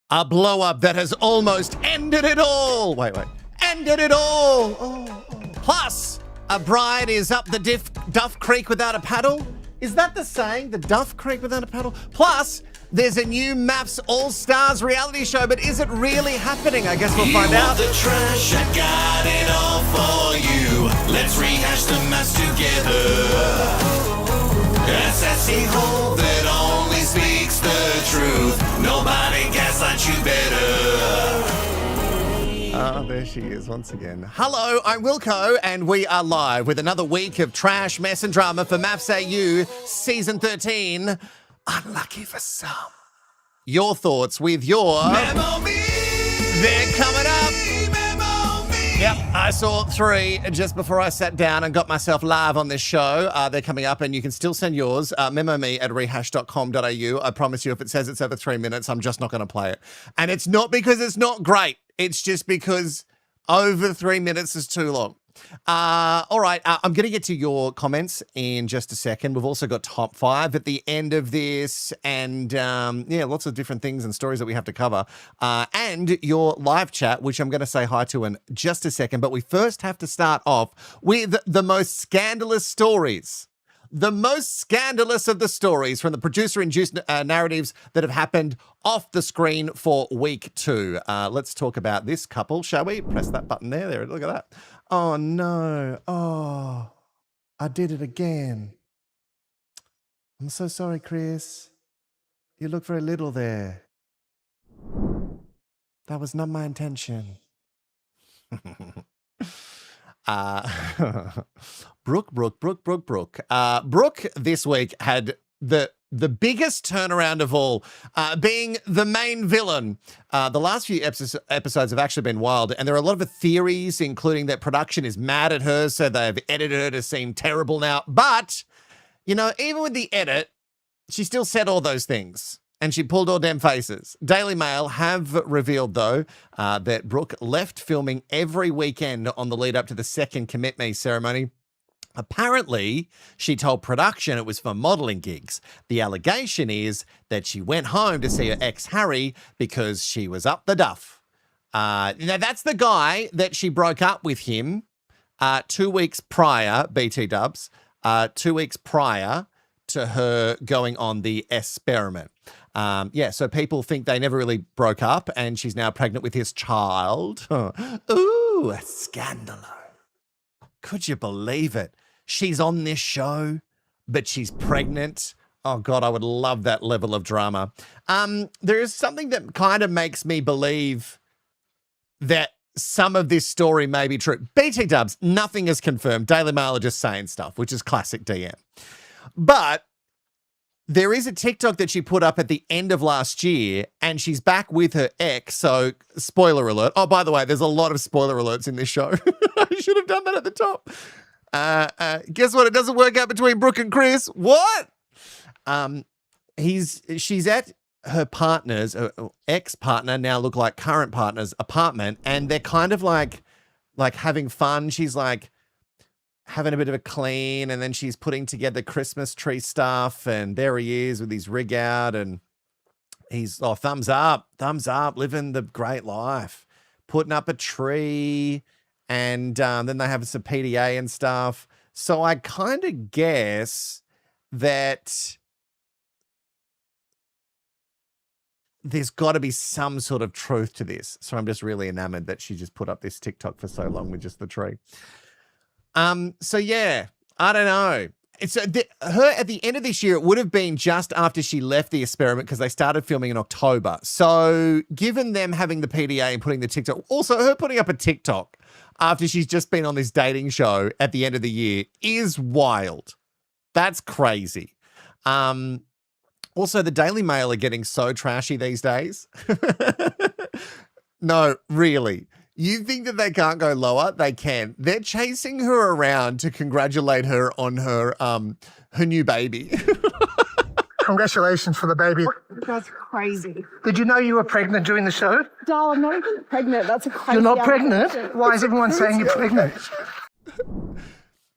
A blow-up that has almost ended it all. Wait. Ended it all. Plus, a bride is up the Duff Creek without a paddle. Is that the saying? The Duff Creek without a paddle? Plus, there's a new MAFS All Stars reality show, but is it really happening? I guess we'll find out. The trash, I got it all for you. Let's rehash the MAFS together. A sassy hole that only speaks the truth. Nobody gaslights you better. Oh, there she is once again. Hello, I'm Wilko, and we are live with another week of trash, mess, and drama for MAFS AU Season 13. Unlucky for some. Your thoughts with your... Memo me! They're coming up! Memo me! Yep, I saw 3 just before I sat down and got myself live on this show. They're coming up, and you can still send yours. Memo me at rehashed.com.au. I promise you, if it says it's over 3 minutes, I'm just not going to play it. And it's not because it's not great. It's just because over 3 minutes is too long. All right, I'm going to get to your comments in just a second. We've also got top 5 at the end of this and, lots of different things and stories that we have to cover. And your live chat, which I'm going to say hi to in just a second. But we first have to start off with the most scandalous stories. The most scandalous of the stories from the producer-induced narratives that have happened off the screen for week 2. Let's talk about this couple, shall we? Press that button there. Look at that. Oh, no. Oh, I did it again. I'm so sorry, Chris. You look very little there. That was not my intention. Brook. Brook this week had the biggest turnaround of all, being the main villain. The last few episodes have actually been wild, and there are a lot of theories, including that production is mad at her, so they've edited her to seem terrible now. But, even with the edit, she still said all those things. And she pulled all them faces. Daily Mail have revealed, though, that Brook left filming every weekend on the lead up to the second Commit Me ceremony. Apparently, she told production it was for modelling gigs. The allegation is that she went home to see her ex, Harry, because she was up the duff. Now, that's the guy that she broke up with him 2 weeks prior, BT Dubs, 2 weeks prior to her going on the experiment. So people think they never really broke up, and she's now pregnant with his child. Ooh, a scandalo. Could you believe it? She's on this show, but she's pregnant. Oh, God, I would love that level of drama. There is something that kind of makes me believe that some of this story may be true. BT Dubs, nothing is confirmed. Daily Mail are just saying stuff, which is classic DM. But there is a TikTok that she put up at the end of last year, and she's back with her ex, so spoiler alert. Oh, by the way, there's a lot of spoiler alerts in this show. I should have done that at the top. Guess what? It doesn't work out between Brook and Chris. What? She's at her partner's, ex-partner, now look like current partner's apartment, and they're kind of like having fun. She's like having a bit of a clean, and then she's putting together Christmas tree stuff, and there he is with his rig out, and he's, thumbs up, living the great life, putting up a tree, and then they have some PDA and stuff. So I kind of guess that there's got to be some sort of truth to this. So I'm just really enamored that she just put up this TikTok for so long with just the tree. I don't know. It's her at the end of this year. It would have been just after she left the experiment because they started filming in October. So given them having the PDA and putting the TikTok, also her putting up a TikTok after she's just been on this dating show at the end of the year is wild. That's crazy. Also, the Daily Mail are getting so trashy these days. No, really. You think that they can't go lower? They can. They're chasing her around to congratulate her on her new baby. Congratulations for the baby. That's crazy. Did you know you were pregnant during the show? Doll, I'm not even pregnant. That's a crazy. You're not pregnant? Why is everyone saying you're pregnant?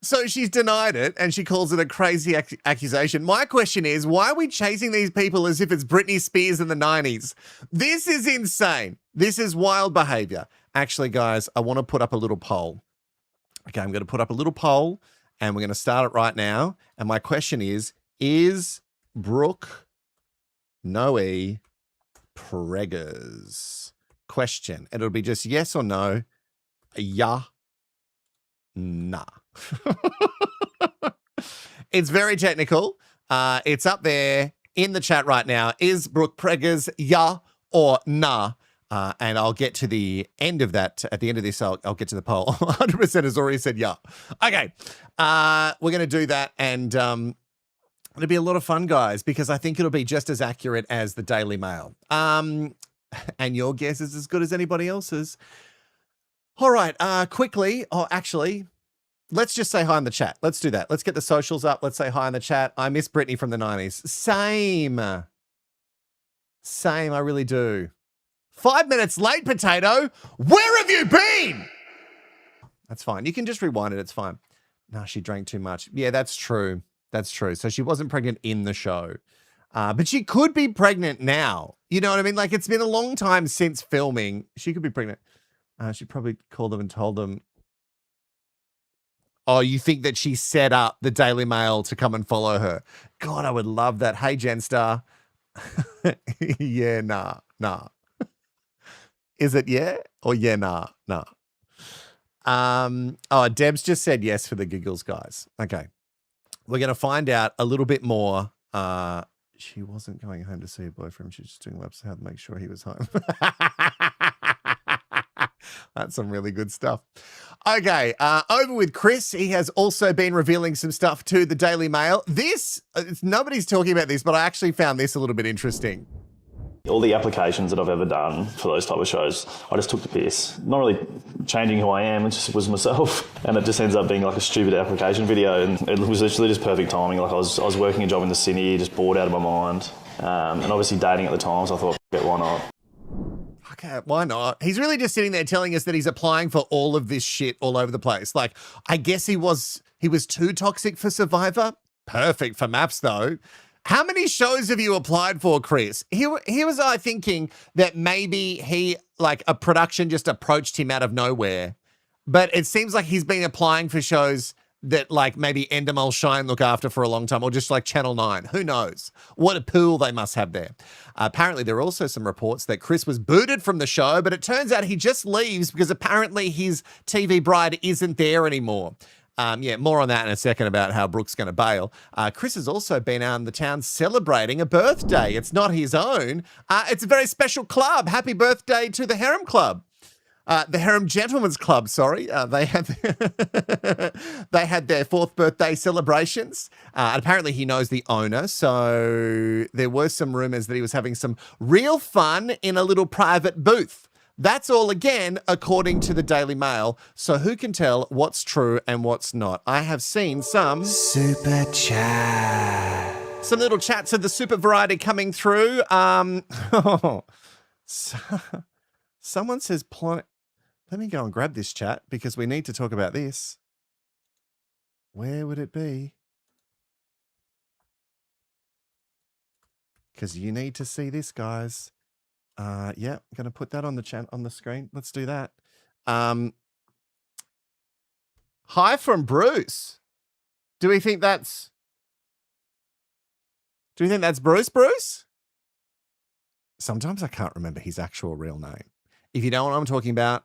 So she's denied it and she calls it a crazy accusation. My question is, why are we chasing these people as if it's Britney Spears in the 90s? This is insane. This is wild behavior. Actually, guys, I want to put up a little poll. Okay, I'm going to put up a little poll and we're going to start it right now. And my question is Brook Noe preggers? Question. And it'll be just yes or no. Yeah. Nah. It's very technical. It's up there in the chat right now. Is Brook preggers yeah or nah? And I'll get to the end of that. At the end of this, I'll get to the poll. 100% has already said yeah. Okay. We're going to do that. And it'll be a lot of fun, guys, because I think it'll be just as accurate as the Daily Mail. And your guess is as good as anybody else's. All right. Quickly. Oh, actually, let's just say hi in the chat. Let's do that. Let's get the socials up. Let's say hi in the chat. I miss Britney from the 90s. Same. I really do. 5 minutes late, Potato. Where have you been? That's fine. You can just rewind it. It's fine. No, she drank too much. Yeah, that's true. That's true. So she wasn't pregnant in the show. But she could be pregnant now. You know what I mean? Like, it's been a long time since filming. She could be pregnant. She probably called them and told them. Oh, you think that she set up the Daily Mail to come and follow her? God, I would love that. Hey, Jenstar. Yeah, nah. Is it yeah or yeah, nah? Oh, Deb's just said yes for the giggles, guys. Okay. We're going to find out a little bit more. She wasn't going home to see her boyfriend. She was just doing laps of how to make sure he was home. That's some really good stuff. Okay, over with Chris. He has also been revealing some stuff to the Daily Mail. Nobody's talking about this, but I actually found this a little bit interesting. All the applications that I've ever done for those type of shows, I just took the piss. Not really changing who I am, it just was myself. And it just ends up being like a stupid application video. And it was literally just perfect timing. Like I was working a job in the city, just bored out of my mind. And obviously dating at the time, so I thought, why not? Okay, why not? He's really just sitting there telling us that he's applying for all of this shit all over the place. Like, I guess he was too toxic for Survivor. Perfect for MAFS though. How many shows have you applied for, Chris? Here was I thinking that maybe a production just approached him out of nowhere. But it seems like he's been applying for shows that like maybe Endemol Shine look after for a long time, or just like Channel 9. Who knows? What a pool they must have there. Apparently, there are also some reports that Chris was booted from the show, but it turns out he just leaves because apparently his TV bride isn't there anymore. More on that in a second about how Brook's going to bail. Chris has also been out in the town celebrating a birthday. It's not his own. It's a very special club. Happy birthday to the Harem Club. The Harem Gentlemen's Club, sorry. They had their 4th birthday celebrations. And apparently he knows the owner. So there were some rumors that he was having some real fun in a little private booth. That's all, again, according to the Daily Mail. So who can tell what's true and what's not? I have seen some super chat. Some little chats of the super variety coming through. Someone says, let me go and grab this chat because we need to talk about this. Where would it be? Because you need to see this, guys. I'm going to put that on the screen. Let's do that. Hi from Bruce. Do we think that's Bruce? Sometimes I can't remember his actual real name. If you know what I'm talking about,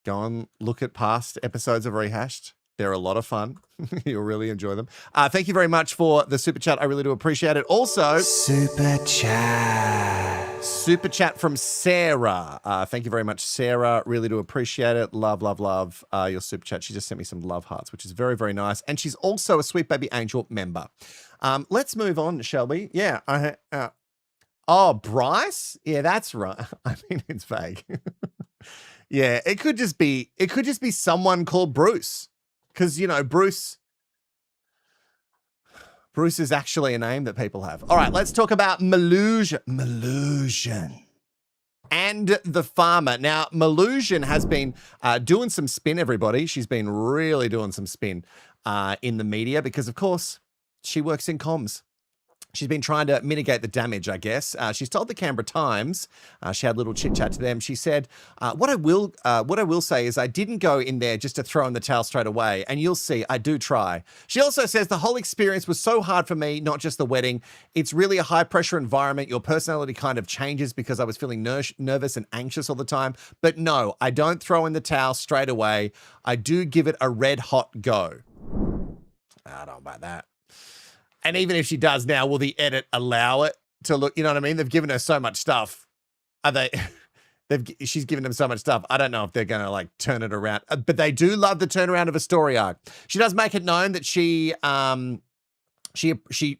go and look at past episodes of Rehashed. They're a lot of fun. You'll really enjoy them. Thank you very much for the super chat. I really do appreciate it. Also, super chat from Sarah. Thank you very much, Sarah. Really do appreciate it. Love your super chat. She just sent me some love hearts, which is very, very nice. And she's also a Sweet Baby Angel member. Let's move on, shall we? Yeah. Bryce? Yeah, that's right. I mean, it's vague. Yeah, it could just be someone called Bruce. Because, Bruce is actually a name that people have. All right, let's talk about Melusion. And the farmer. Now, Melusion has been doing some spin, everybody. She's been really doing some spin. in the media because, of course, she works in comms. She's been trying to mitigate the damage, I guess. She's told the Canberra Times, she had a little chit chat to them. She said, what I will say is I didn't go in there just to throw in the towel straight away. And you'll see, I do try. She also says the whole experience was so hard for me, not just the wedding. It's really a high pressure environment. Your personality kind of changes because I was feeling nervous and anxious all the time. But no, I don't throw in the towel straight away. I do give it a red hot go. I don't know about that. And even if she does now, will the edit allow it to look, you know what I mean? They've given her so much stuff. She's given them so much stuff. I don't know if they're going to like turn it around, but they do love the turnaround of a story arc. She does make it known that she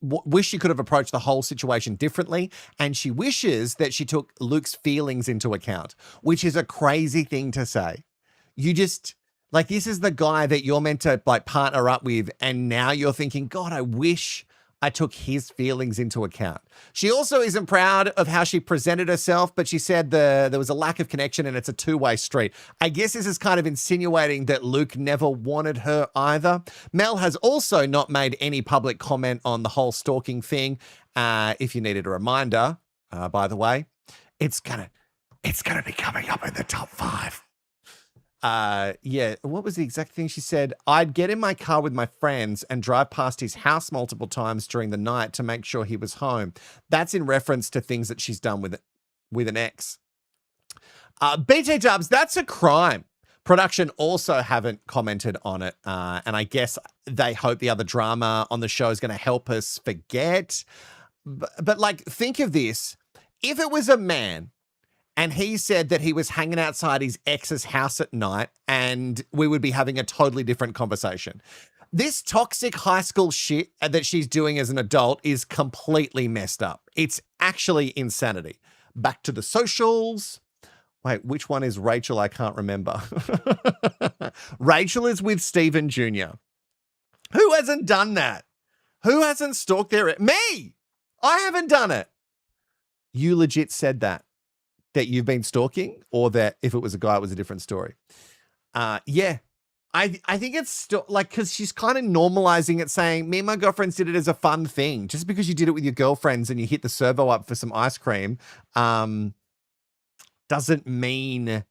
wished she could have approached the whole situation differently. And she wishes that she took Luke's feelings into account, which is a crazy thing to say. You just, like, this is the guy that you're meant to like partner up with. And now you're thinking, God, I wish I took his feelings into account. She also isn't proud of how she presented herself, but she said there was a lack of connection and it's a two-way street. I guess this is kind of insinuating that Luke never wanted her either. Mel has also not made any public comment on the whole stalking thing. If you needed a reminder, by the way, it's gonna be coming up in the top 5. Yeah, what was the exact thing she said? I'd get in my car with my friends and drive past his house multiple times during the night to make sure he was home. That's in reference to things that she's done with an ex. BT Dubs, that's a crime. Production also haven't commented on it, and I guess they hope the other drama on the show is going to help us forget. But like, think of this. If it was a man and he said that he was hanging outside his ex's house at night, and we would be having a totally different conversation. This toxic high school shit that she's doing as an adult is completely messed up. It's actually insanity. Back to the socials. Wait, which one is Rachel? I can't remember. Rachel is with Stephen Jr. Who hasn't done that? Who hasn't stalked their... Me! I haven't done it. You legit said that you've been stalking, or that if it was a guy, it was a different story. Yeah. I think it's still like, because she's kind of normalizing it, saying, me and my girlfriends did it as a fun thing. Just because you did it with your girlfriends and you hit the servo up for some ice cream, doesn't mean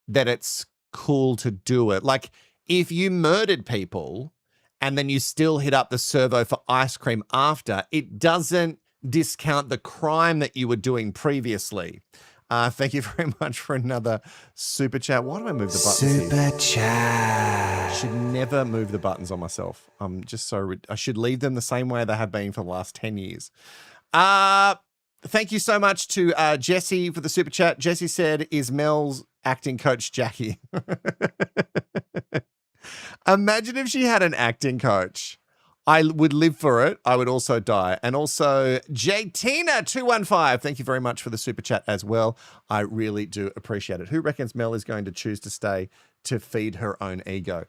that it's cool to do it. Like, if you murdered people and then you still hit up the servo for ice cream after, it doesn't discount the crime that you were doing previously. Thank you very much for another super chat. Why do I move the buttons? Super chat. I should never move the buttons on myself. I'm just so... I should leave them the same way they have been for the last 10 years. Thank you so much to Jesse for the super chat. Jesse said, is Mel's acting coach Jackie? Imagine if she had an acting coach. I would live for it. I would also die. And also, JTina215, thank you very much for the super chat as well. I really do appreciate it. Who reckons Mel is going to choose to stay to feed her own ego?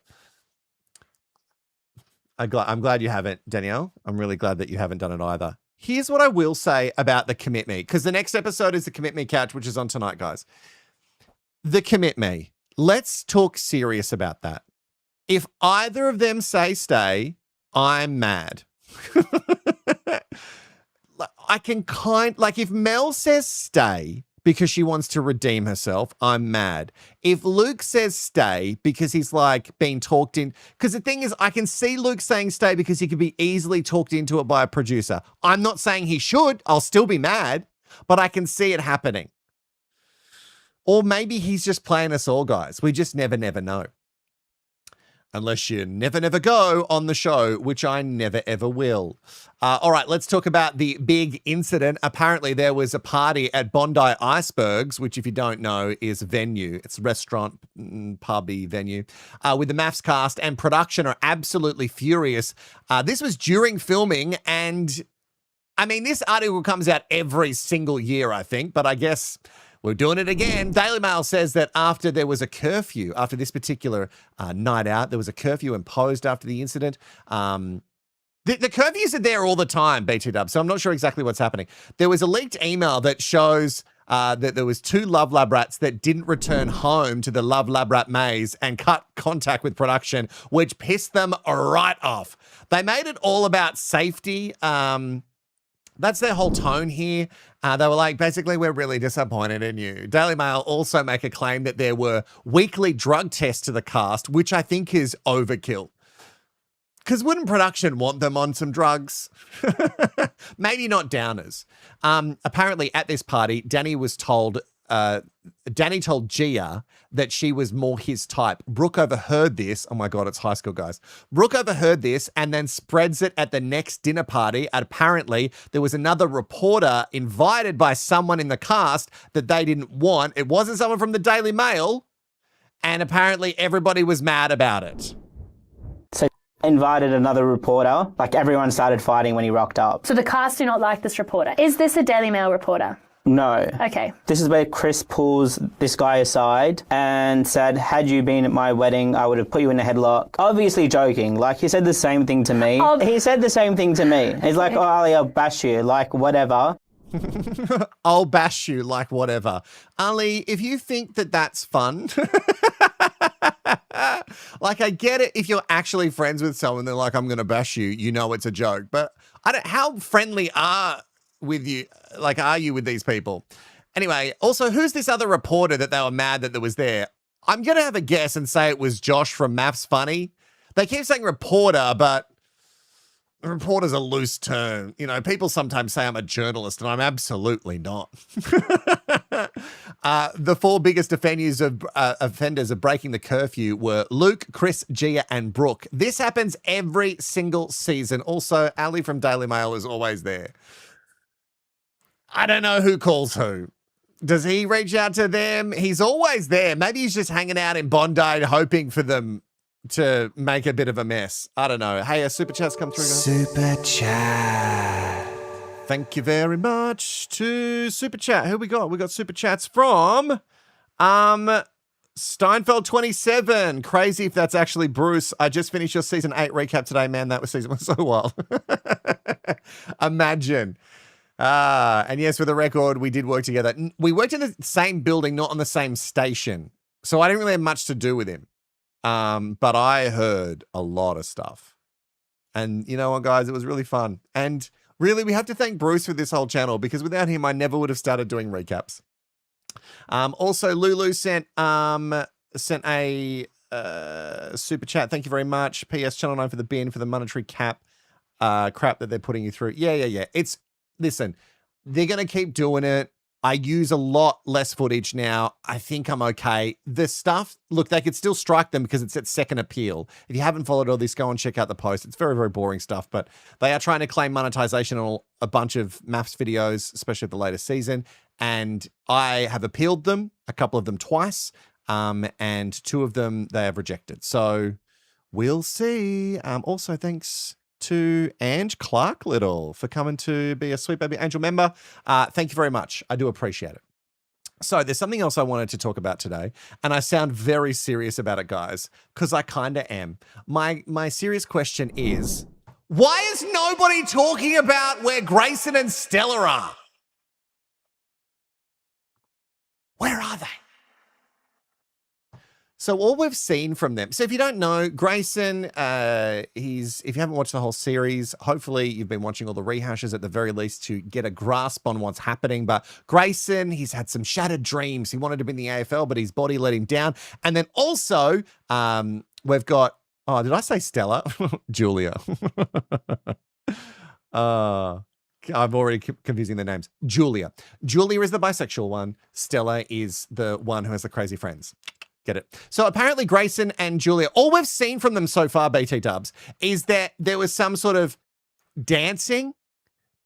I'm glad you haven't, Danielle. I'm really glad that you haven't done it either. Here's what I will say about the Commit Me, because the next episode is the Commit Me Couch, which is on tonight, guys. The Commit Me. Let's talk serious about that. If either of them say stay, I'm mad. I can if Mel says stay because she wants to redeem herself, I'm mad. If Luke says stay because he's like being talked in, because the thing is, I can see Luke saying stay because he could be easily talked into it by a producer. I'm not saying he should. I'll still be mad, but I can see it happening. Or maybe he's just playing us all, guys. We just never know. Unless you never go on the show, which I never, ever will. All right, let's talk about the big incident. Apparently, there was a party at Bondi Icebergs, which, if you don't know, is a venue. It's a restaurant, pubby venue, with the MAFS cast, and production are absolutely furious. This was during filming, and, I mean, this article comes out every single year, I think, but I guess... we're doing it again. Daily Mail says that after there was a curfew, after this particular night out, there was a curfew imposed after the incident. The curfews are there all the time, BT Dub, so I'm not sure exactly what's happening. There was a leaked email that shows that there was 2 Love Lab rats that didn't return home to the Love Lab rat maze and cut contact with production, which pissed them right off. They made it all about safety. That's their whole tone here. They were like, basically, we're really disappointed in you. Daily Mail also make a claim that there were weekly drug tests to the cast, which I think is overkill. Because wouldn't production want them on some drugs? Maybe not downers. Apparently at this party, Danny told Gia that she was more his type. Brook overheard this. Oh my God, it's high school, guys. Brook overheard this and then spreads it at the next dinner party. And apparently there was another reporter invited by someone in the cast that they didn't want. It wasn't someone from the Daily Mail. And apparently everybody was mad about it. So invited another reporter, like everyone started fighting when he rocked up. So the cast do not like this reporter. Is this a Daily Mail reporter? No. Okay. This is where Chris pulls this guy aside and said, had you been at my wedding, I would have put you in a headlock. Obviously joking. Like, he said the same thing to me. He said the same thing to me. He's like, oh, Ali, I'll bash you. Like, whatever. I'll bash you, like, whatever. Ali, if you think that that's fun... Like, I get it if you're actually friends with someone, they're like, I'm going to bash you, you know it's a joke. But how friendly are you with these people? Anyway, also, who's this other reporter that they were mad that was there? I'm going to have a guess and say it was Josh from MAFS Funny. They keep saying reporter, but reporter's a loose term. You know, people sometimes say I'm a journalist, and I'm absolutely not. The 4 biggest offenders of breaking the curfew were Luke, Chris, Gia, and Brook. This happens every single season. Also, Ali from Daily Mail is always there. I don't know who calls who. Does he reach out to them? He's always there. Maybe he's just hanging out in Bondi hoping for them to make a bit of a mess. I don't know. Hey, a super chat's come through, guys. Super chat. Thank you very much to super chat. Who we got? We got super chats from Steinfeld 27. Crazy if that's actually Bruce. I just finished your season 8 recap today, man. That was season 1 so wild. Imagine. And yes, for the record, we did work together. We worked in the same building, not on the same station. So I didn't really have much to do with him. But I heard a lot of stuff. And you know what, guys? It was really fun. And really, we have to thank Bruce for this whole channel, because without him, I never would have started doing recaps. Also, Lulu sent a super chat. Thank you very much. PS Channel 9 for the bin for the monetary crap that they're putting you through. Yeah. Listen, they're going to keep doing it. I use a lot less footage now. I think I'm okay. The stuff, look, they could still strike them because it's at second appeal. If you haven't followed all this, go and check out the post. It's very, very boring stuff, but they are trying to claim monetization on a bunch of MAFS videos, especially the latest season. And I have appealed them, a couple of them twice, and 2 of them they have rejected. So we'll see. Also, thanks to Ange Clark Little for coming to be a Sweet Baby Angel member. Thank you very much. I do appreciate it. So there's something else I wanted to talk about today, and I sound very serious about it, guys, because I kind of am. My serious question is, why is nobody talking about where Grayson and Stella are? Where are they? So all we've seen from them. So if you don't know, Grayson, if you haven't watched the whole series, hopefully you've been watching all the rehashes at the very least to get a grasp on what's happening. But Grayson, he's had some shattered dreams. He wanted to be in the AFL, but his body let him down. And then also, we've got, oh, did I say Stella? Julia. I'm already confusing the names. Julia. Julia is the bisexual one. Stella is the one who has the crazy friends. Get it? So apparently Grayson and Julia, all we've seen from them so far, BT Dubs, is that there was some sort of dancing,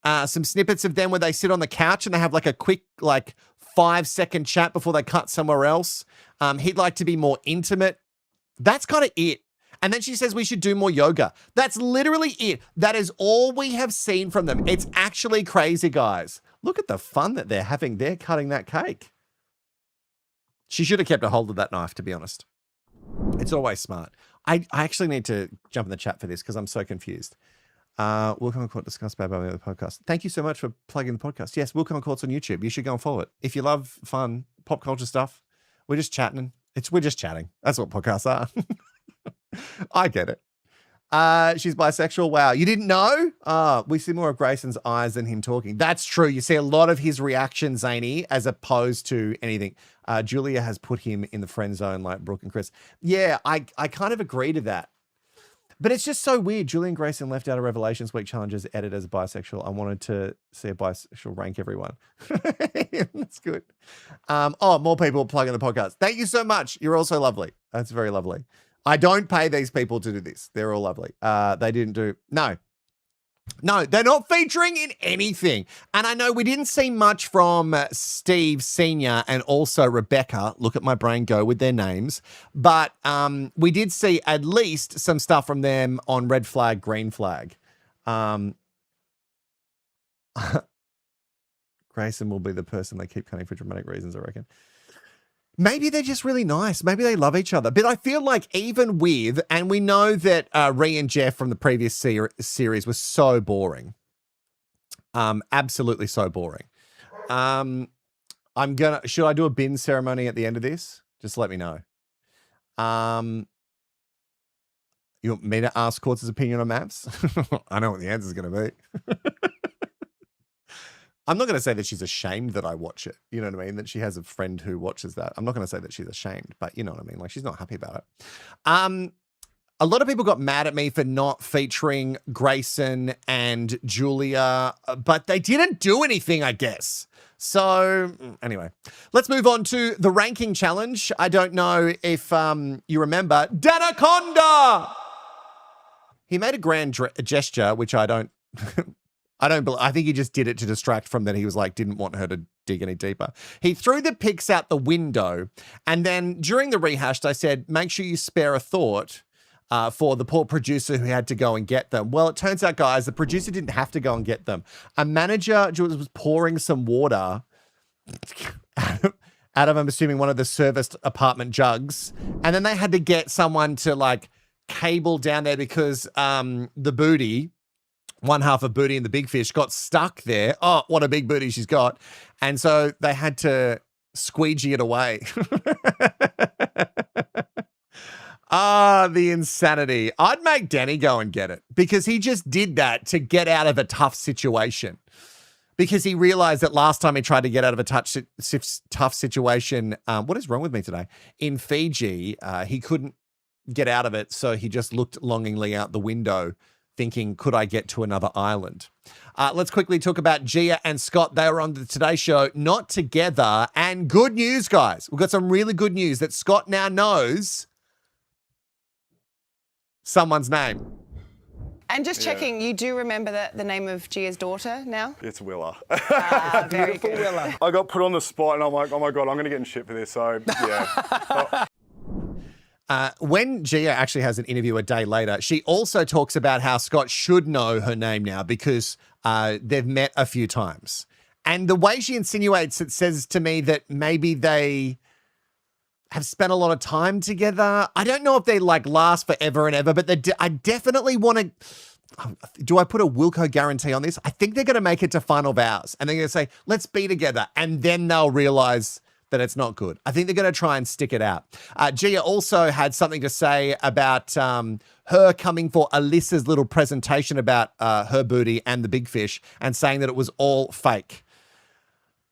some snippets of them where they sit on the couch and they have like a quick, 5-second chat before they cut somewhere else. He'd like to be more intimate. That's kind of it. And then she says we should do more yoga. That's literally it. That is all we have seen from them. It's actually crazy, guys. Look at the fun that they're having there cutting that cake. She should have kept a hold of that knife, to be honest. It's always smart. I actually need to jump in the chat for this because I'm so confused. Wilko and Court discussed Bad Baby on the podcast. Thank you so much for plugging the podcast. Yes, Wilko and Court's on YouTube. You should go and follow it. If you love fun pop culture stuff, we're just chatting. We're just chatting. That's what podcasts are. I get it. She's bisexual. Wow. You didn't know? We see more of Grayson's eyes than him talking. That's true. You see a lot of his reaction, Zany, as opposed to anything. Julia has put him in the friend zone like Brooke and Chris. Yeah, I kind of agree to that. But it's just so weird. Julian Grayson left out of Revelations Week challenges edited as a bisexual. I wanted to see a bisexual rank everyone. That's good. More people plugging the podcast. Thank you so much. You're all so lovely. That's very lovely. I don't pay these people to do this. They're all lovely. They didn't do... No, they're not featuring in anything. And I know we didn't see much from Steve Sr. and also Rebecca. Look at my brain go with their names. But we did see at least some stuff from them on Red Flag, Green Flag. Grayson will be the person they keep cutting for dramatic reasons, I reckon. Maybe they're just really nice. Maybe they love each other. But I feel like even with, and we know that Rhea and Jeff from the previous series was so boring. Absolutely so boring. Should I do a bin ceremony at the end of this? Just let me know. You want me to ask Quartz's opinion on MAFS? I know what the answer is going to be. I'm not going to say that she's ashamed that I watch it. You know what I mean? That she has a friend who watches that. I'm not going to say that she's ashamed, but you know what I mean? Like, she's not happy about it. A lot of people got mad at me for not featuring Grayson and Julia, but they didn't do anything, I guess. So anyway, let's move on to the ranking challenge. I don't know if you remember Danaconda. He made a grand gesture, which I don't... I think he just did it to distract from that. He was like, didn't want her to dig any deeper. He threw the pics out the window. And then during the Rehashed, I said, make sure you spare a thought for the poor producer who had to go and get them. Well, it turns out, guys, the producer didn't have to go and get them. A manager was pouring some water out of, I'm assuming, one of the serviced apartment jugs. And then they had to get someone to like cable down there because the booty... one half of Booty and the big fish got stuck there. Oh, what a big booty she's got. And so they had to squeegee it away. The insanity. I'd make Danny go and get it because he just did that to get out of a tough situation. Because he realized that last time he tried to get out of a tough situation, what is wrong with me today? In Fiji, he couldn't get out of it. So he just looked longingly out the window thinking, could I get to another island? Let's quickly talk about Gia and Scott. They were on the Today Show, not together. And good news, guys. We've got some really good news that Scott now knows someone's name. And just checking, you do remember the name of Gia's daughter now? It's Willa. Very good. Willa. I got put on the spot and I'm like, oh my God, I'm going to get in shit for this. So, yeah. When Gia actually has an interview a day later, she also talks about how Scott should know her name now because they've met a few times. And the way she insinuates it says to me that maybe they have spent a lot of time together. I don't know if they like last forever and ever, but I definitely want to... Do I put a Wilko guarantee on this? I think they're going to make it to final vows and they're going to say, let's be together. And then they'll realize that it's not good. I think they're going to try and stick it out. Gia also had something to say about her coming for Alyssa's little presentation about her booty and the big fish and saying that it was all fake.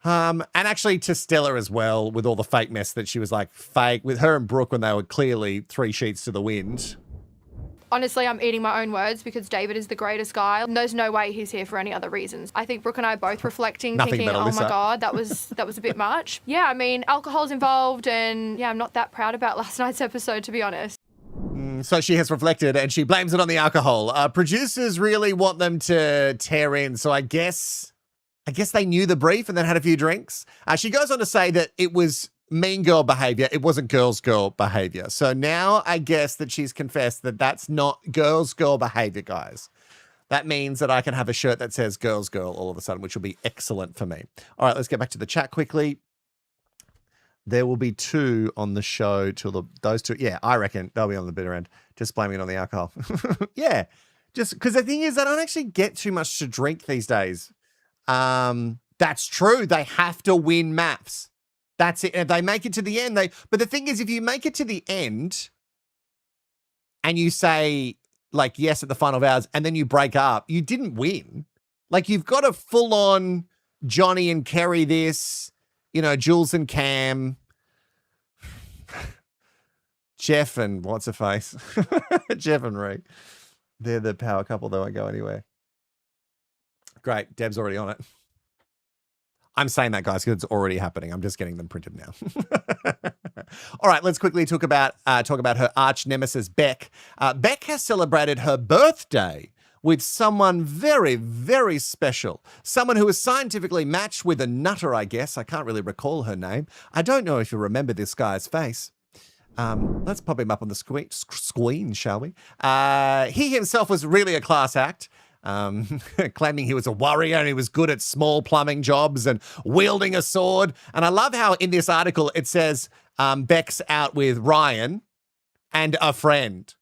And actually to Stella as well, with all the fake mess that she was like fake with her and Brooke when they were clearly 3 sheets to the wind. Honestly, I'm eating my own words because David is the greatest guy. There's no way he's here for any other reasons. I think Brooke and I are both reflecting, thinking, oh my God, that was a bit much. Yeah, I mean, alcohol's involved and yeah, I'm not that proud about last night's episode, to be honest. So she has reflected and she blames it on the alcohol. Producers really want them to tear in. So I guess they knew the brief and then had a few drinks. She goes on to say that it was mean girl behavior. It wasn't girls girl behavior. So now I guess that she's confessed that that's not girls girl behavior, guys. That means that I can have a shirt that says girls girl all of a sudden, which will be excellent for me. All right, let's get back to the chat quickly. There will be 2 on the show till those 2. Yeah, I reckon they'll be on the bitter end. Just blaming it on the alcohol. Yeah. Just because the thing is, I don't actually get too much to drink these days. That's true. They have to win MAFS. That's it. If they make it to the end, but the thing is, if you make it to the end and you say like yes at the final vows and then you break up, you didn't win. Like you've got a full on Johnny and Kerry this, Jules and Cam, Jeff and what's her face? Jeff and Ree. They're the power couple that won't go anywhere. Great. Deb's already on it. I'm saying that, guys, because it's already happening. I'm just getting them printed now. All right, let's quickly talk about her arch nemesis, Beck. Beck has celebrated her birthday with someone very, very special. Someone who is scientifically matched with a nutter, I guess. I can't really recall her name. I don't know if you remember this guy's face. Let's pop him up on the screen, shall we? He himself was really a class act. Claiming he was a warrior and he was good at small plumbing jobs and wielding a sword. And I love how in this article it says Beck's out with Ryan and a friend.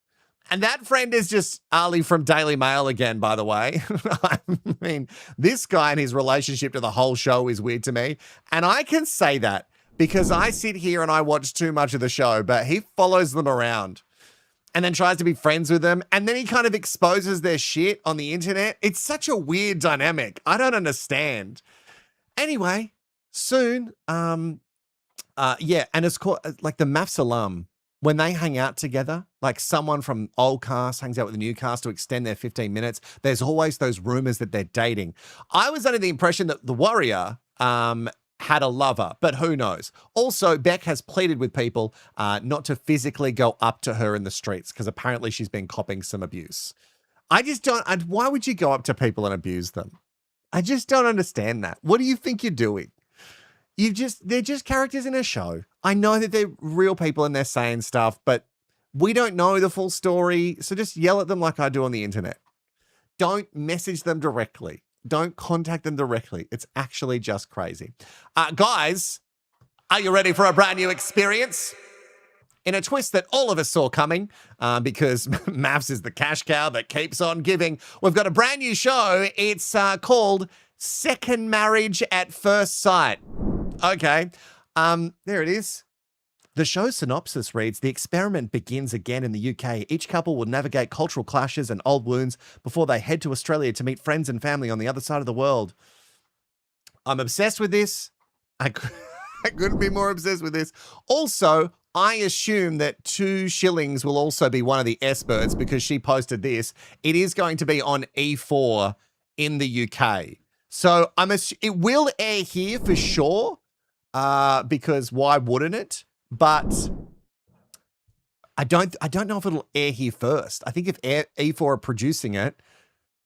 And that friend is just Ali from Daily Mail again, by the way. I mean, this guy and his relationship to the whole show is weird to me. And I can say that because I sit here and I watch too much of the show, but he follows them around and then tries to be friends with them, and then he kind of exposes their shit on the internet. It's such a weird dynamic. I don't understand. Anyway, soon, and it's called like the MAFS alum, when they hang out together, like someone from old cast hangs out with the new cast to extend their 15 minutes, there's always those rumors that they're dating. I was under the impression that the warrior, had a lover, but who knows? Also, Beck has pleaded with people not to physically go up to her in the streets because apparently she's been copping some abuse. I just don't. Why would you go up to people and abuse them? I just don't understand that. What do you think you're doing? They're just characters in a show. I know that they're real people and they're saying stuff, but we don't know the full story. So just yell at them like I do on the internet. Don't message them directly. Don't contact them directly. It's actually just crazy. Guys, are you ready for a brand new experience? In a twist that all of us saw coming, because MAFS is the cash cow that keeps on giving, we've got a brand new show. It's called Second Marriage at First Sight. Okay, there it is. The show's synopsis reads, the experiment begins again in the UK. Each couple will navigate cultural clashes and old wounds before they head to Australia to meet friends and family on the other side of the world. I'm obsessed with this. I couldn't be more obsessed with this. Also, I assume that 2 Shillings will also be one of the S-birds because she posted this. It is going to be on E4 in the UK. So it will air here for sure, because why wouldn't it? But I don't know if it'll air here first. I think if E4 are producing it,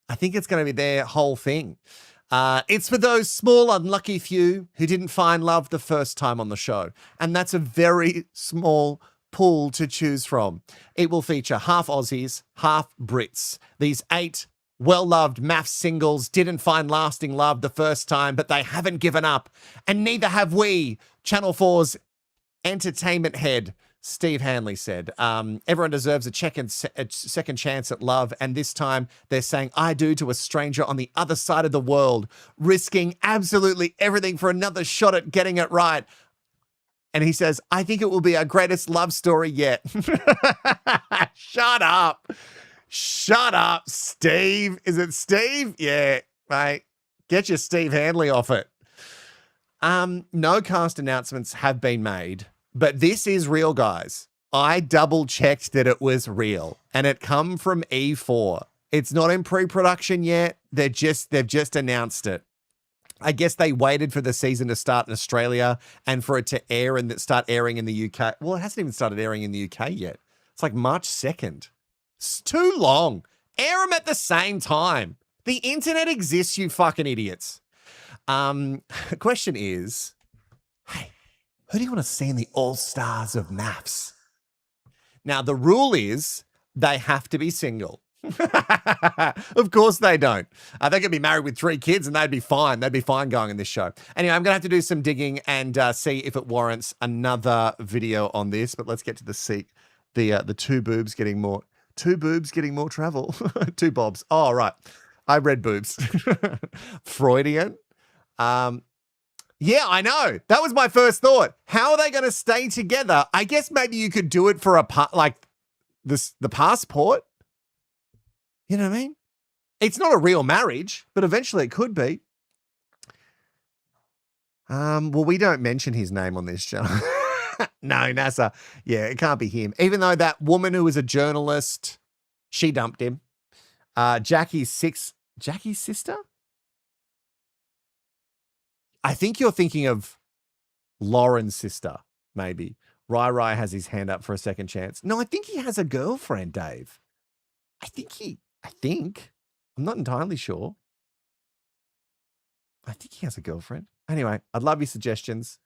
I think it's going to be their whole thing. It's for those small, unlucky few who didn't find love the first time on the show. And that's a very small pool to choose from. It will feature half Aussies, half Brits. These 8 well-loved MAFS singles didn't find lasting love the first time, but they haven't given up. And neither have we, Channel 4's entertainment head, Steve Hanley said. Everyone deserves a second chance at love, and this time they're saying I do to a stranger on the other side of the world, risking absolutely everything for another shot at getting it right. And he says, I think it will be our greatest love story yet. Shut up. Shut up, Steve. Is it Steve? Yeah, mate. Get your Steve Hanley off it. No cast announcements have been made, but this is real, guys. I double-checked that it was real, and it come from E4. It's not in pre-production yet. They've just announced it. I guess they waited for the season to start in Australia and for it to air and start airing in the UK. Well, it hasn't even started airing in the UK yet. It's like March 2nd. It's too long. Air them at the same time. The internet exists, you fucking idiots. Question is, hey, who do you want to see in the All Stars of MAFS? Now, the rule is they have to be single. Of course they don't. They could be married with 3 kids and they'd be fine. They'd be fine going in this show. Anyway, I'm going to have to do some digging and see if it warrants another video on this. But let's get to the 2 boobs getting more Two boobs getting more travel. Two bobs. Oh, right. I read boobs. Freudian. Yeah, I know. That was my first thought. How are they going to stay together? I guess maybe you could do it for the passport. You know what I mean? It's not a real marriage, but eventually it could be. Well, we don't mention his name on this channel. No, NASA. Yeah, it can't be him. Even though that woman who was a journalist, she dumped him. Jackie's sister? I think you're thinking of Lauren's sister, maybe. Rai has his hand up for a second chance. No, I think he has a girlfriend, Dave. I think. I'm not entirely sure. I think he has a girlfriend. Anyway, I'd love your suggestions.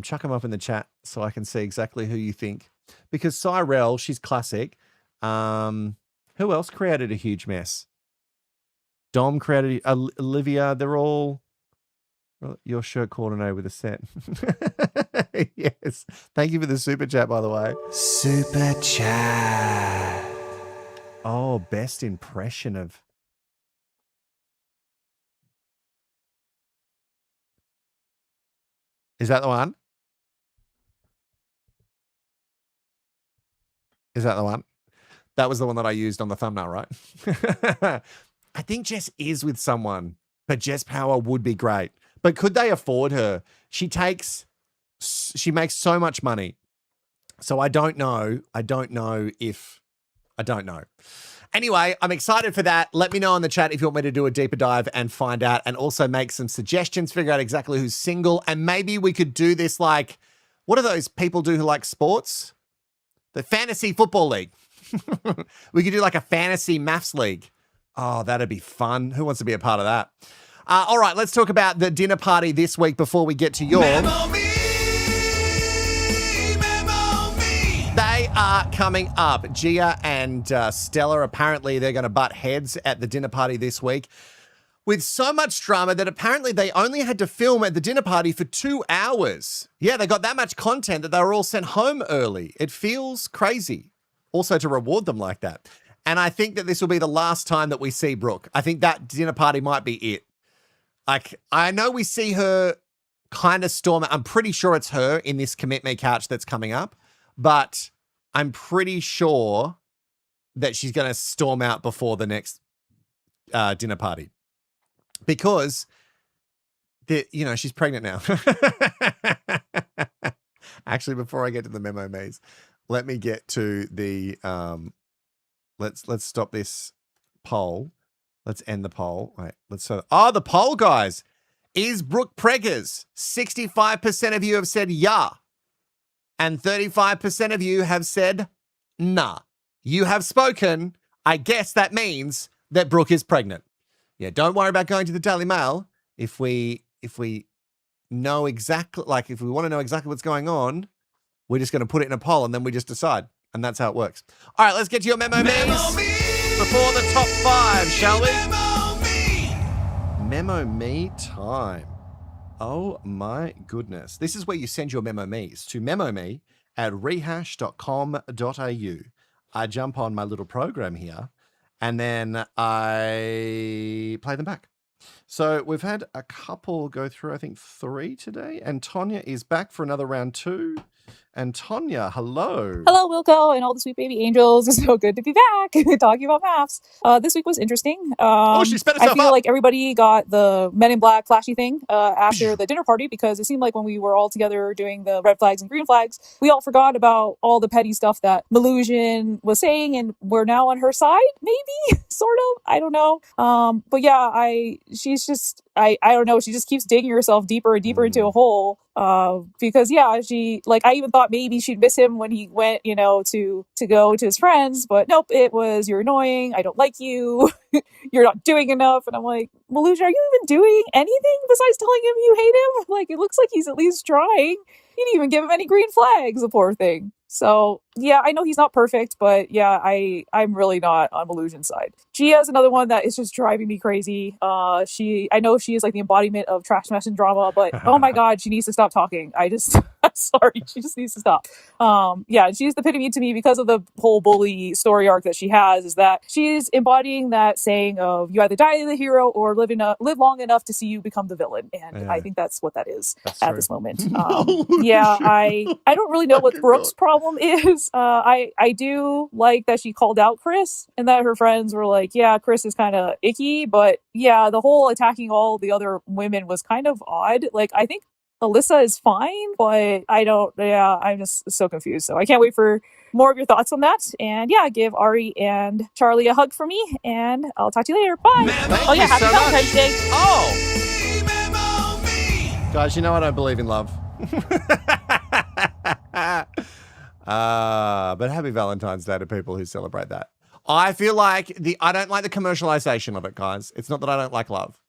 Chuck them up in the chat so I can see exactly who you think. Because Cyrell, she's classic. Who else created a huge mess? Dom created Olivia. They're all your shirt coordinated with a set. Yes. Thank you for the super chat, by the way. Super chat. Oh, best impression of. Is that the one? Is that the one? That was the one that I used on the thumbnail, right? I think Jess is with someone, but Jess Power would be great. But could they afford her? She makes so much money. So I don't know. I don't know. Anyway, I'm excited for that. Let me know in the chat if you want me to do a deeper dive and find out, and also make some suggestions, figure out exactly who's single. And maybe we could do this like, what do those people do who like sports? The fantasy football league. We could do like a fantasy MAFS league. Oh, that'd be fun. Who wants to be a part of that? All right, let's talk about the dinner party this week before we get to your... Memo me. They are coming up. Gia and Stella, apparently they're going to butt heads at the dinner party this week with so much drama that apparently they only had to film at the dinner party for 2 hours. Yeah, they got that much content that they were all sent home early. It feels crazy also to reward them like that. And I think that this will be the last time that we see Brook. I think that dinner party might be it. Like, I know we see her kind of storm. I'm pretty sure it's her in this Commit Me couch that's coming up. But I'm pretty sure that she's going to storm out before the next dinner party. Because, she's pregnant now. Actually, before I get to the memo maze, let me get to the... Let's stop this poll. Let's end the poll. Wait, the poll, guys. Is Brook preggers? 65% of you have said yeah. And 35% of you have said nah. You have spoken. I guess that means that Brook is pregnant. Yeah, don't worry about going to the Daily Mail. If we know exactly, like if we want to know exactly what's going on, we're just going to put it in a poll and then we just decide. And that's how it works. All right, let's get to your memo me's before the top 5, shall we? Memo me time. Oh my goodness. This is where you send your memo me's to memome@rehashed.com.au. I jump on my little program here and then I play them back. So we've had a couple go through, I think 3 today. And Tonya is back for another round 2. And Tonya, hello. Hello, Wilko, and all the sweet baby angels. It's so good to be back talking about MAFS. This week was interesting. She sped I herself feel up. like everybody got the Men in Black flashy thing after the dinner party, because it seemed like when we were all together doing the red flags and green flags, we all forgot about all the petty stuff that Melusion was saying, and we're now on her side, maybe, sort of. I don't know. But yeah, she's just, I don't know. She just keeps digging herself deeper and deeper into a hole. Because yeah, I even thought maybe she'd miss him when he went, to go to his friends, but nope, it was, you're annoying, I don't like you. you're not doing enough. And I'm like, Maluja, are you even doing anything besides telling him you hate him? Like, it looks like he's at least trying. You didn't even give him any green flags, the poor thing. So, yeah, I know he's not perfect, but yeah, I'm really not on Malujan's side. Gia is another one that is just driving me crazy. I know she is like the embodiment of trash mess and drama, but oh my God, she needs to stop talking. I'm sorry, she just needs to stop. Yeah, she's the epitome to me because of the whole bully story arc that she has, is that she's embodying that saying of you either die the hero or live long enough to see you become the villain. And I think that's what that is at this moment. Yeah, I don't really know what Brooke's problem is. I do like that she called out Chris and that her friends were like, yeah, Chris is kind of icky, but yeah, the whole attacking all the other women was kind of odd. Like, I think Alyssa is fine, but I'm just so confused. So I can't wait for more of your thoughts on that. And yeah, give Ari and Charlie a hug for me, and I'll talk to you later. Bye. Happy Valentine's Day. Guys, you know I don't believe in love. But happy Valentine's Day to people who celebrate that. I feel like I don't like the commercialization of it, guys. It's not that I don't like love.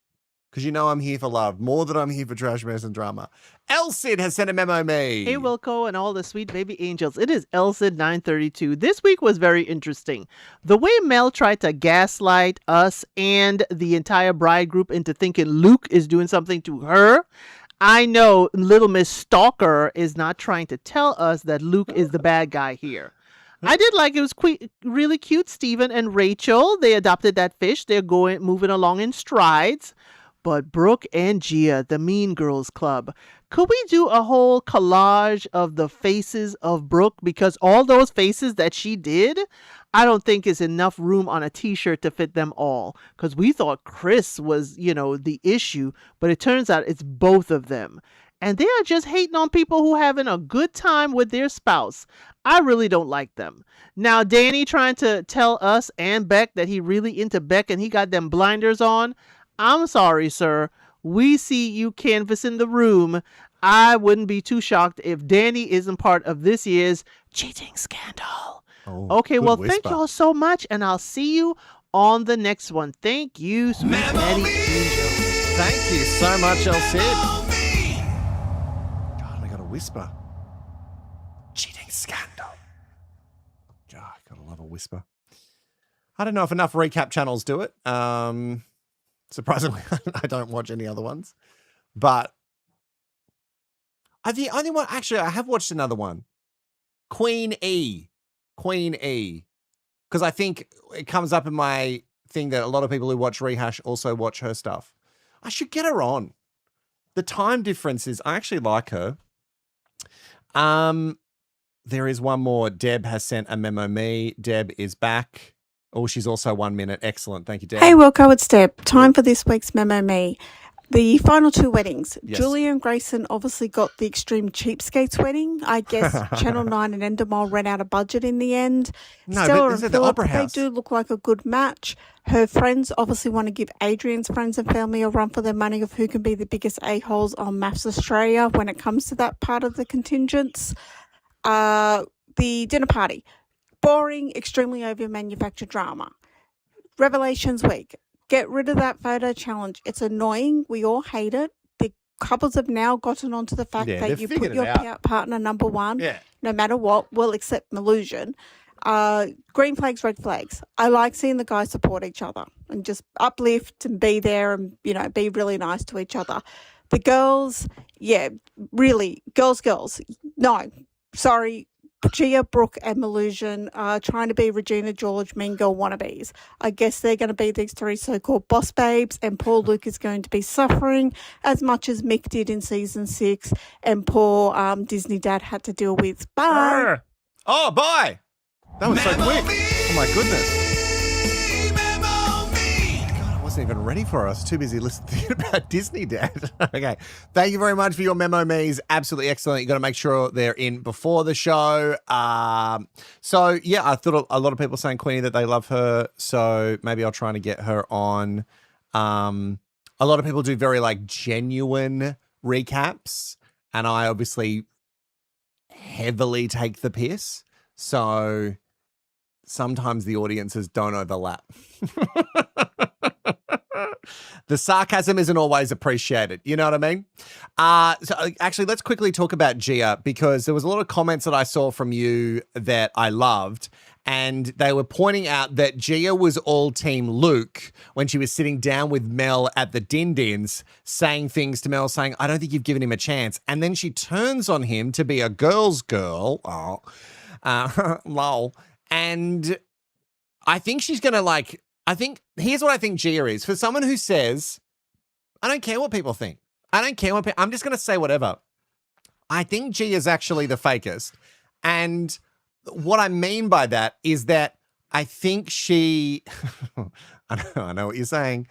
Because you know I'm here for love, more than I'm here for trash, mess, and drama. Elsid has sent a memo me. Hey, Wilko and all the sweet baby angels. It is Elsid 932. This week was very interesting. The way Mel tried to gaslight us and the entire bride group into thinking Luke is doing something to her. I know Little Miss Stalker is not trying to tell us that Luke is the bad guy here. I did like it was really cute. Steven and Rachel, they adopted that fish. They're moving along in strides. But Brooke and Gia, the Mean Girls Club, could we do a whole collage of the faces of Brooke? Because all those faces that she did, I don't think is enough room on a t-shirt to fit them all. Because we thought Chris was, the issue, but it turns out it's both of them. And they are just hating on people who are having a good time with their spouse. I really don't like them. Now, Danny trying to tell us and Beck that he really into Beck and he got them blinders on. I'm sorry, sir. We see you canvassing the room. I wouldn't be too shocked if Danny isn't part of this year's cheating scandal. Okay, well, thank you all so much, and I'll see you on the next one. Thank you, sweet Daddy Angel. Thank you so much, Elsid. God, I got a whisper. Cheating scandal. God, gotta love a whisper. I don't know if enough recap channels do it. Surprisingly, I don't watch any other ones. But the only one, actually, I have watched another one. Queen E. Because I think it comes up in my thing that a lot of people who watch Rehash also watch her stuff. I should get her on. The time difference is, I actually like her. There is one more. Deb has sent a memo me. Deb is back. Oh, she's also 1 minute. Excellent. Thank you, Deb. Hey, Wilko, it's Deb. Time for this week's Memo Me. The final two weddings. Yes. Julia and Grayson obviously got the extreme cheapskates wedding. I guess Channel 9 and Endemol ran out of budget in the end. No, Stella but is and it the Philip, Opera House? they do look like a good match. Her friends obviously want to give Adrian's friends and family a run for their money of who can be the biggest a-holes on MAFS Australia when it comes to that part of the contingents. The dinner party. Boring, extremely over-manufactured drama. Revelations week. Get rid of that photo challenge. It's annoying. We all hate it. The couples have now gotten onto the fact that you put your partner number one, no matter what, well, except Malusian. Green flags, red flags. I like seeing the guys support each other and just uplift and be there and, be really nice to each other. The girls, really, girls. No, sorry. Gia, Brooke and Malusian are trying to be Regina George mean girl wannabes. I guess they're going to be these three so-called boss babes, and poor Luke is going to be suffering as much as Mick did in season 6 and poor Disney dad had to deal with. Bye. Oh, bye. That was so quick. Oh, my goodness. I wasn't even ready for it. I was too busy listening about Disney, Dad. Okay. Thank you very much for your memo me's. Absolutely excellent. You got to make sure they're in before the show. I thought a lot of people saying Queenie that they love her, so maybe I'll try to get her on. A lot of people do very genuine recaps, and I obviously heavily take the piss. So sometimes the audiences don't overlap. The sarcasm isn't always appreciated. You know what I mean? So actually, let's quickly talk about Gia, because there was a lot of comments that I saw from you that I loved. And they were pointing out that Gia was all team Luke when she was sitting down with Mel at the Din-Dins, saying things to Mel, saying, I don't think you've given him a chance. And then she turns on him to be a girl's girl. Lol. And I think she's going to here's what I think Gia is. For someone who says, I don't care what people think. I'm just going to say whatever. I think Gia is actually the fakest. And what I mean by that is that I think she, I know what you're saying.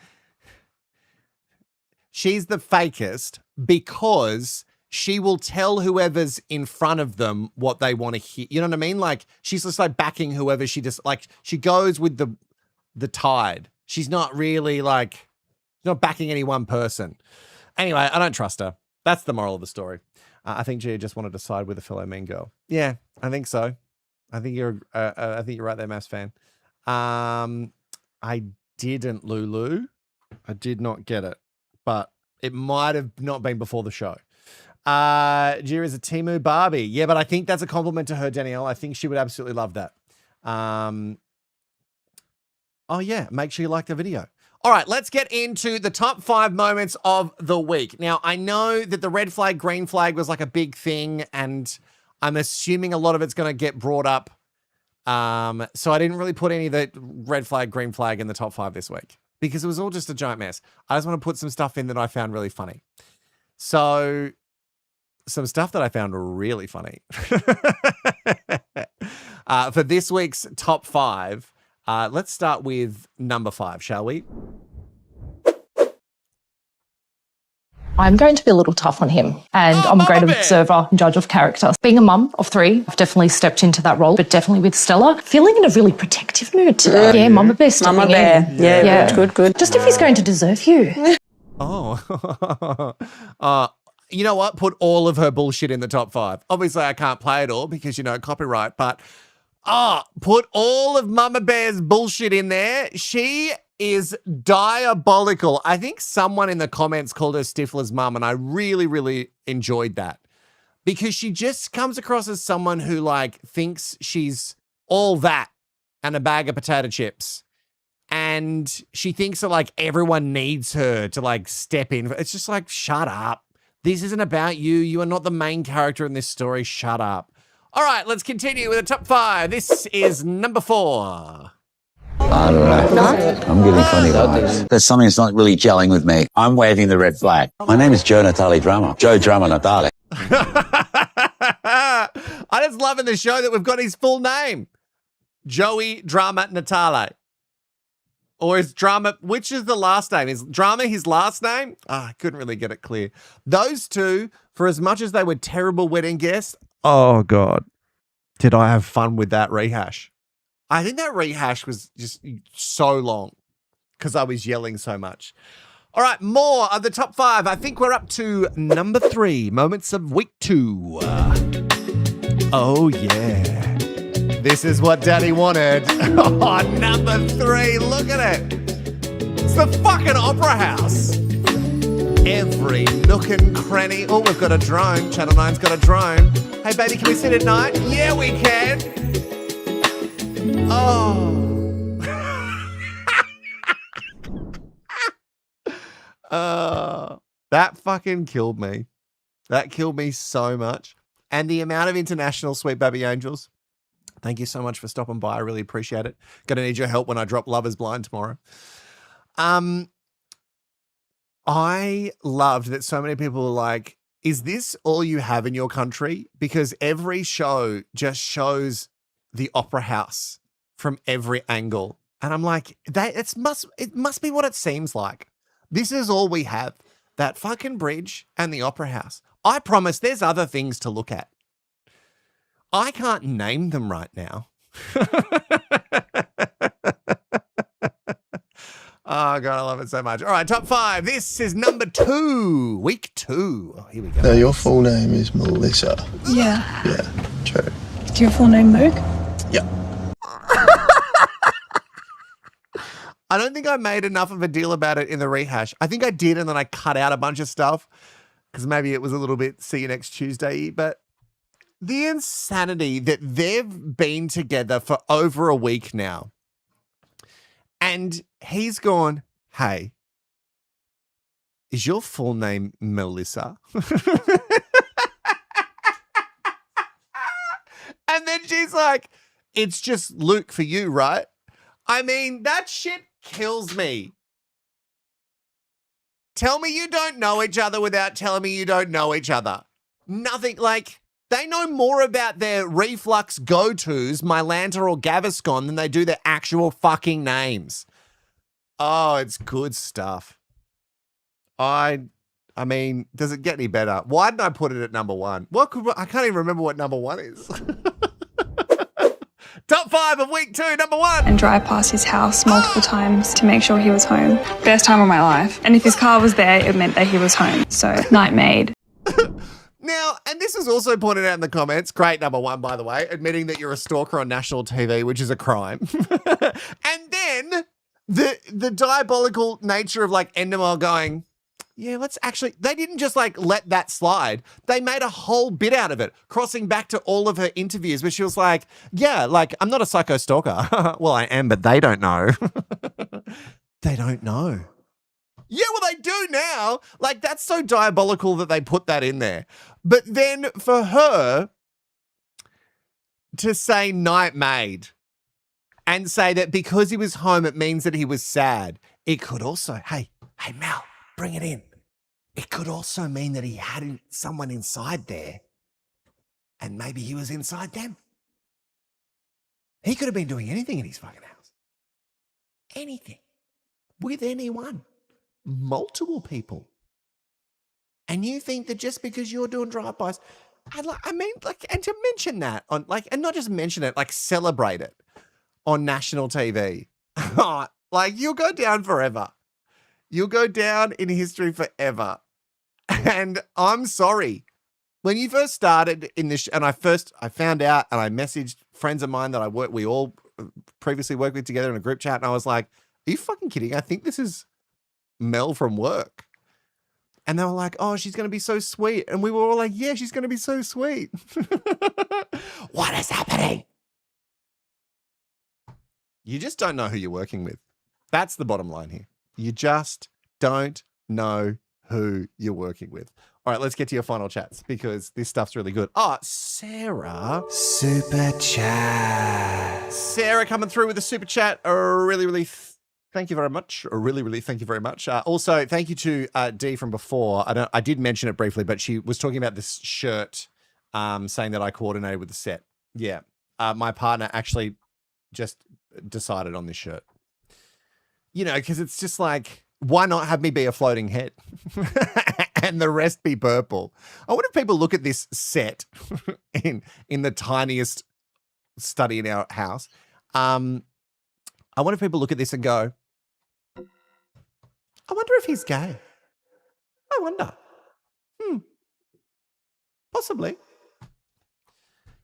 She's the fakest because she will tell whoever's in front of them what they want to hear. You know what I mean? Like, she's just like backing whoever she goes with the tide. She's not really not backing any one person. Anyway, I don't trust her. That's the moral of the story. I think Gia just wanted to side with a fellow mean girl. Yeah, I think so. I think you're right there, MAFS fan. I didn't, Lulu. I did not get it, but it might have not been before the show. Gia is a Temu Barbie. Yeah, but I think that's a compliment to her, Danielle. I think she would absolutely love that. Oh yeah, make sure you like the video. All right, let's get into the top 5 moments of the week. Now, I know that the red flag, green flag was like a big thing, and I'm assuming a lot of it's going to get brought up. So I didn't really put any of the red flag, green flag in the top 5 this week because it was all just a giant mess. I just want to put some stuff in that I found really funny. So some stuff that I found really funny. For this week's top 5, let's start with number 5, shall we? I'm going to be a little tough on him, and I'm a great observer and judge of character. Being a mum of 3, I've definitely stepped into that role, but definitely with Stella, feeling in a really protective mood today. Yeah, Mama Bear stepping Mama Bear. in. Yeah, good. Just if he's going to deserve you. Oh. You know what? Put all of her bullshit in the top 5. Obviously, I can't play it all because, copyright, but put all of Mama Bear's bullshit in there. She is diabolical. I think someone in the comments called her Stifler's mum, and I really, really enjoyed that because she just comes across as someone who thinks she's all that and a bag of potato chips. And she thinks that everyone needs her to step in. It's just shut up. This isn't about you. You are not the main character in this story. Shut up. All right, let's continue with the top 5. This is number 4. I don't know. I'm getting funny vibes. There's something that's not really gelling with me. I'm waving the red flag. My name is Joe Natale Drama. Joe Drama Natale. I just love in the show that we've got his full name. Joey Drama Natale. Or is Drama, which is the last name? Is Drama his last name? I couldn't really get it clear. Those two, for as much as they were terrible wedding guests, oh God, did I have fun with that rehash. I think that rehash was just so long because I was yelling so much. All right, more of the top 5. I think we're up to number 3, moments of week 2. Oh, yeah. This is what Daddy wanted. Oh, number 3, look at it. It's the fucking Opera House. Every nook and cranny. Oh, we've got a drone. Channel 9's got a drone. Hey, baby, can we sit at night? Yeah, we can. Oh. That fucking killed me. That killed me so much. And the amount of international Sweet Baby Angels. Thank you so much for stopping by. I really appreciate it. Gonna need your help when I drop Love is Blind tomorrow. I loved that so many people were like, is this all you have in your country? Because every show just shows the Opera House from every angle. And I'm like, it must be what it seems like. This is all we have. That fucking bridge and the Opera House. I promise there's other things to look at. I can't name them right now. Oh, God, I love it so much. All right, top 5. This is number 2, week 2. Oh, here we go. No, your full name is Melissa. Yeah. Yeah, true. Is your full name Moog? Yeah. I don't think I made enough of a deal about it in the rehash. I think I did, and then I cut out a bunch of stuff because maybe it was a little bit see you next Tuesday. But the insanity that they've been together for over a week now. And he's gone, hey, is your full name Melissa? And then she's like, it's just Luke for you, right? I mean, that shit kills me. Tell me you don't know each other without telling me you don't know each other. Nothing, like, they know more about their reflux go-tos, Mylanta or Gaviscon, than they do their actual fucking names. Oh, it's good stuff. I mean, does it get any better? Why didn't I put it at number one? I can't even remember what number one is. Top 5 of week 2, number 1. And drive past his house multiple times to make sure he was home. Best time of my life. And if his car was there, it meant that he was home. So, night made. Now, and this is also pointed out in the comments, great number 1, by the way, admitting that you're a stalker on national TV, which is a crime. And then the diabolical nature of like Endemol going, yeah, let's actually, they didn't just like let that slide. They made a whole bit out of it, crossing back to all of her interviews where she was like, yeah, like I'm not a psycho stalker. Well, I am, but they don't know. They don't know. Yeah, well, they do now. Like, that's so diabolical that they put that in there. But then for her to say night made and say that because he was home, it means that he was sad. It could also, hey, Mel, bring it in. It could also mean that he had someone inside there and maybe he was inside them. He could have been doing anything in his fucking house. Anything. With anyone. Multiple people. And you think that just because you're doing drive-bys, I mean, like, and to mention that on, like, and not just mention it, like, celebrate it on national TV. Like, you'll go down forever. You'll go down in history forever. And I'm sorry. When you first started in this, and I found out and I messaged friends of mine that we all previously worked with together in a group chat, and I was like, are you fucking kidding? I think this is Mel from work. And they were like, oh, she's going to be so sweet. And we were all like, yeah, she's going to be so sweet. What is happening? You just don't know who you're working with. That's the bottom line here. You just don't know who you're working with. All right, let's get to your final chats because this stuff's really good. Oh, Sarah. Super chat. Sarah coming through with a super chat. Really thank you very much. Really thank you very much. Also, thank you to Dee from before. I did mention it briefly, but she was talking about this shirt saying that I coordinated with the set. Yeah. My partner actually just decided on this shirt. You know, because it's just like, why not have me be a floating head and the rest be purple? I wonder if people look at this set in the tiniest study in our house. I wonder if people look at this and go, I wonder if he's gay. I wonder. Possibly.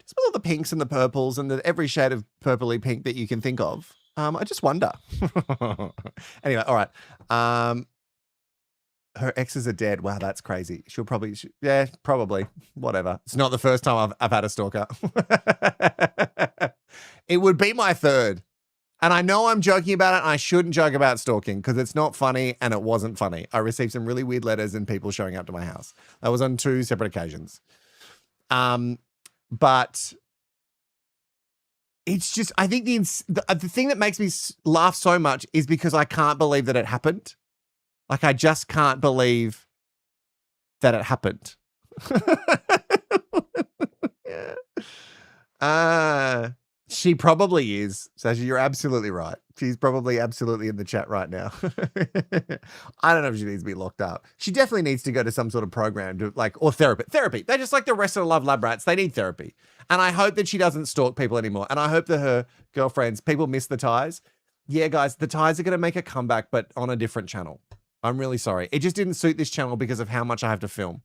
Just with all the pinks and the purples and every shade of purpley pink that you can think of. I just wonder. Anyway, all right. Her exes are dead. Wow, that's crazy. She'll probably, yeah, probably. Whatever. It's not the first time I've had a stalker. It would be my third. And I know I'm joking about it, and I shouldn't joke about stalking because it's not funny and it wasn't funny. I received some really weird letters and people showing up to my house. That was on 2 separate occasions. But it's just, I think the thing that makes me laugh so much is because I can't believe that it happened. Like, I just can't believe that it happened. She probably is. Sashi, you're absolutely right. She's probably absolutely in the chat right now. I don't know if she needs to be locked up. She definitely needs to go to some sort of program to or therapy. Therapy. They're just like the rest of the Love Lab rats. They need therapy. And I hope that she doesn't stalk people anymore. And I hope that her girlfriends, people miss the ties. Yeah, guys, the ties are going to make a comeback, but on a different channel. I'm really sorry. It just didn't suit this channel because of how much I have to film.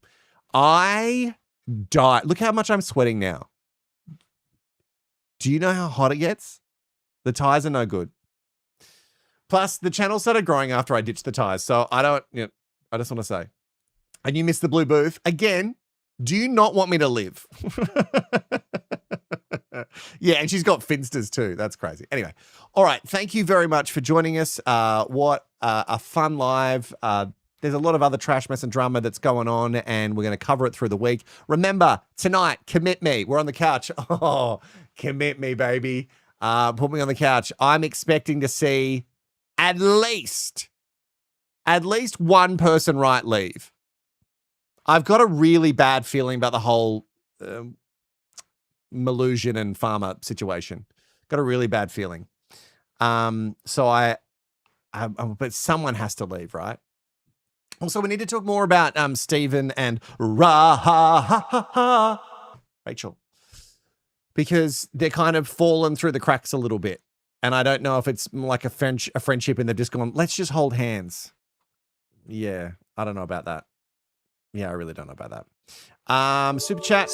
I died. Look how much I'm sweating now. Do you know how hot it gets? The ties are no good. Plus, the channel started growing after I ditched the ties. So I just want to say. And you missed the blue booth. Again, do you not want me to live? Yeah, and she's got finsters too. That's crazy. Anyway, all right. Thank you very much for joining us. What a fun live. There's a lot of other trash, mess, and drama that's going on, and we're going to cover it through the week. Remember, tonight, commit me. We're on the couch. Oh, commit me, baby. Put me on the couch. I'm expecting to see at least one person right leave. I've got a really bad feeling about the whole Malusian and Farmer situation. Got a really bad feeling. So but someone has to leave, right? Also, we need to talk more about Stephen and Rachel, because they're kind of fallen through the cracks a little bit. And I don't know if it's like a friendship and they've just gone, let's just hold hands. Yeah, I don't know about that. Yeah, I really don't know about that. Super chat.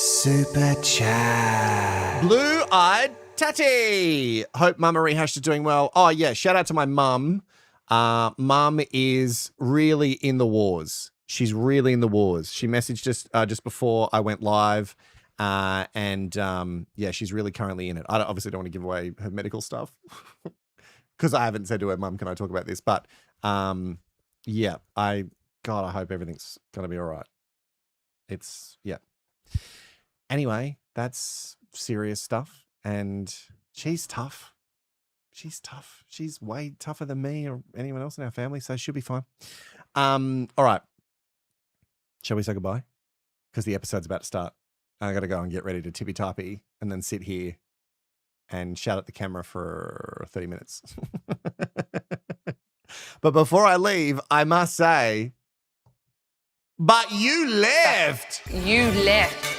Blue-eyed Tatty. Hope Mama Rehashed is doing well. Oh, yeah, shout out to my mum. Mum is really in the wars. She's really in the wars. She messaged us just before I went live. Yeah, she's really currently in it. I obviously don't want to give away her medical stuff because I haven't said to her, Mum, can I talk about this? But yeah, I hope everything's going to be all right. Yeah. Anyway, that's serious stuff. And she's tough. She's tough. She's way tougher than me or anyone else in our family, so she'll be fine. All right. Shall we say goodbye? Because the episode's about to start. I got to go and get ready to tippy-tappy and then sit here and shout at the camera for 30 minutes. But before I leave, I must say, but you left. You left.